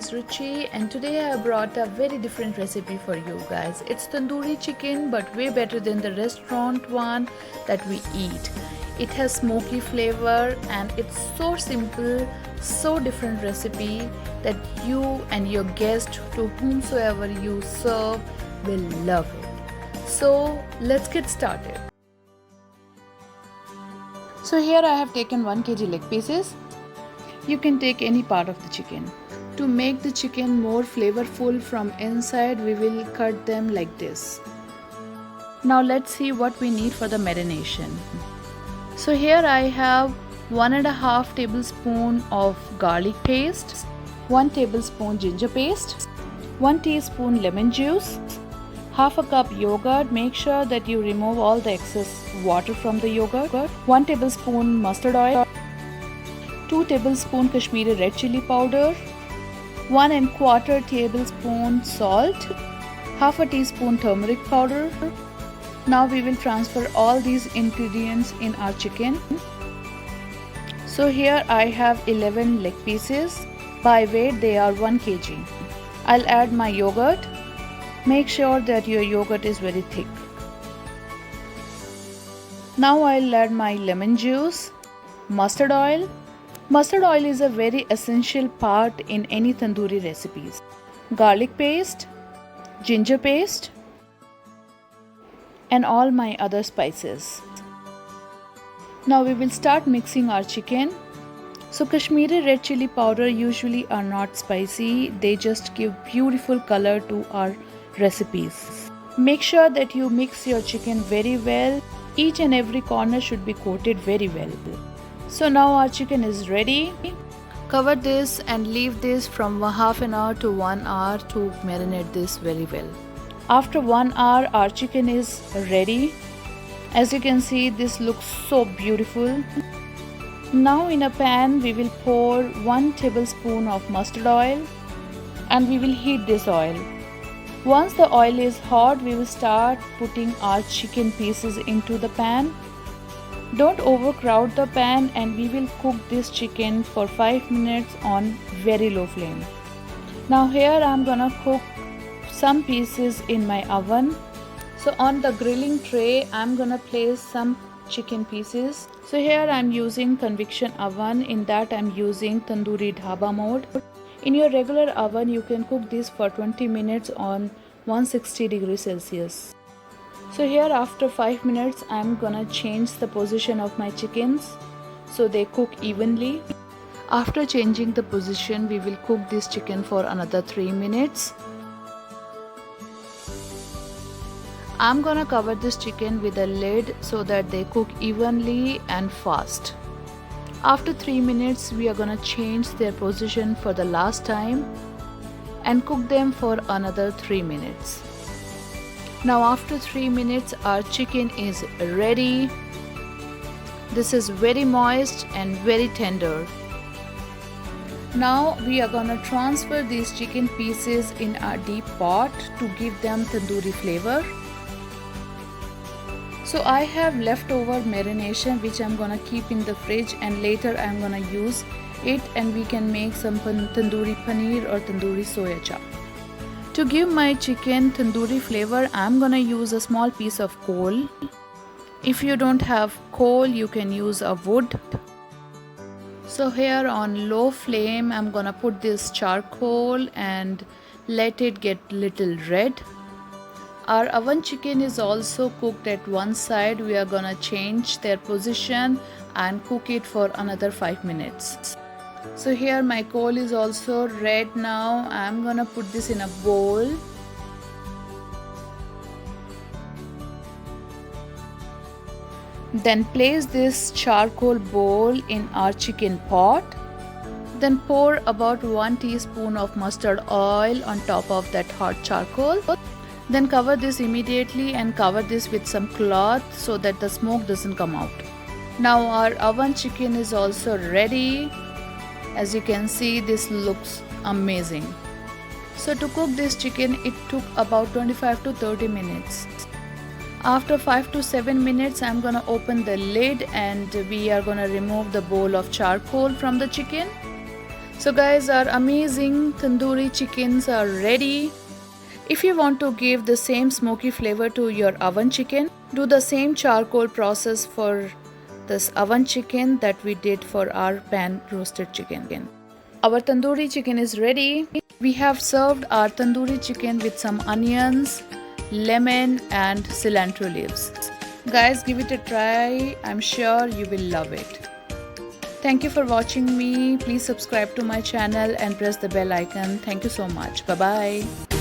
is Ruchi and today I brought a very different recipe for you guys. It's tandoori chicken but way better than the restaurant one that we eat. It has smoky flavor and it's so simple, so different recipe that you and your guest to whomsoever you serve will love it. So let's get started. So here I have taken 1 kg leg pieces. You can take any part of the chicken. To make the chicken more flavorful from inside, we will cut them like this. Now let's see what we need for the marination. So here I have 1.5 tablespoon of garlic paste, 1 tablespoon ginger paste, 1 teaspoon lemon juice, half a cup yogurt. Make sure that you remove all the excess water from the yogurt, 1 tablespoon mustard oil, 2 tablespoon Kashmiri red chili powder, 1¼ tablespoon salt, half a teaspoon turmeric powder. Now we will transfer all these ingredients in our chicken. So here I have 11 leg pieces. By weight they are 1 kg. I'll add my yogurt. Make sure that your yogurt is very thick. Now I'll add my lemon juice, mustard oil. Mustard oil is a very essential part in any tandoori recipes. Garlic paste, ginger paste, and all my other spices. Now we will start mixing our chicken. So Kashmiri red chili powder usually are not spicy. They just give beautiful color to our recipes. Make sure that you mix your chicken very well. Each and every corner should be coated very well. So now our chicken is ready. Cover this and leave this from half an hour to 1 hour to marinate this very well. After 1 hour our chicken is ready. As you can see, this looks so beautiful. Now in a pan we will pour 1 tablespoon of mustard oil and we will heat this oil. Once the oil is hot, we will start putting our chicken pieces into the pan. Don't overcrowd the pan and we will cook this chicken for 5 minutes on very low flame. Now here I'm gonna cook some pieces in my oven. So on the grilling tray I'm gonna place some chicken pieces. So here I'm using convection oven. In that I'm using tandoori dhaba mode. In your regular oven you can cook this for 20 minutes on 160 degrees Celsius. So here after 5 minutes I'm gonna change the position of my chickens so they cook evenly. After changing the position we will cook this chicken for another 3 minutes. I'm gonna cover this chicken with a lid so that they cook evenly and fast. After 3 minutes we are gonna change their position for the last time and cook them for another 3 minutes. Now after 3 minutes our chicken is ready. This is very moist and very tender. Now we are gonna transfer these chicken pieces in our deep pot to give them tandoori flavor. So I have leftover marination which I'm gonna keep in the fridge and later I'm gonna use it and we can make some tandoori paneer or tandoori soya chop. To give my chicken tandoori flavor, I'm gonna use a small piece of coal. If you don't have coal, you can use a wood. So here on low flame, I'm gonna put this charcoal and let it get little red. Our oven chicken is also cooked at one side. We are gonna change their position and cook it for another 5 minutes. So here my coal is also red now. I'm gonna put this in a bowl. Then place this charcoal bowl in our chicken pot. Then pour about 1 teaspoon of mustard oil on top of that hot charcoal. Then cover this immediately and cover this with some cloth so that the smoke doesn't come out. Now our oven chicken is also ready. As you can see, this looks amazing. So to cook this chicken, it took about 25 to 30 minutes. After 5 to 7 minutes, I'm gonna open the lid and we are gonna remove the bowl of charcoal from the chicken. So guys, our amazing tandoori chickens are ready. If you want to give the same smoky flavor to your oven chicken, do the same charcoal process for this oven chicken that we did for our pan roasted chicken. Our tandoori chicken is ready. We have served our tandoori chicken with some onions, lemon and cilantro leaves. Guys, give it a try. I'm sure you will love it. Thank you for watching me. Please subscribe to my channel and press the bell icon. Thank you so much. Bye bye.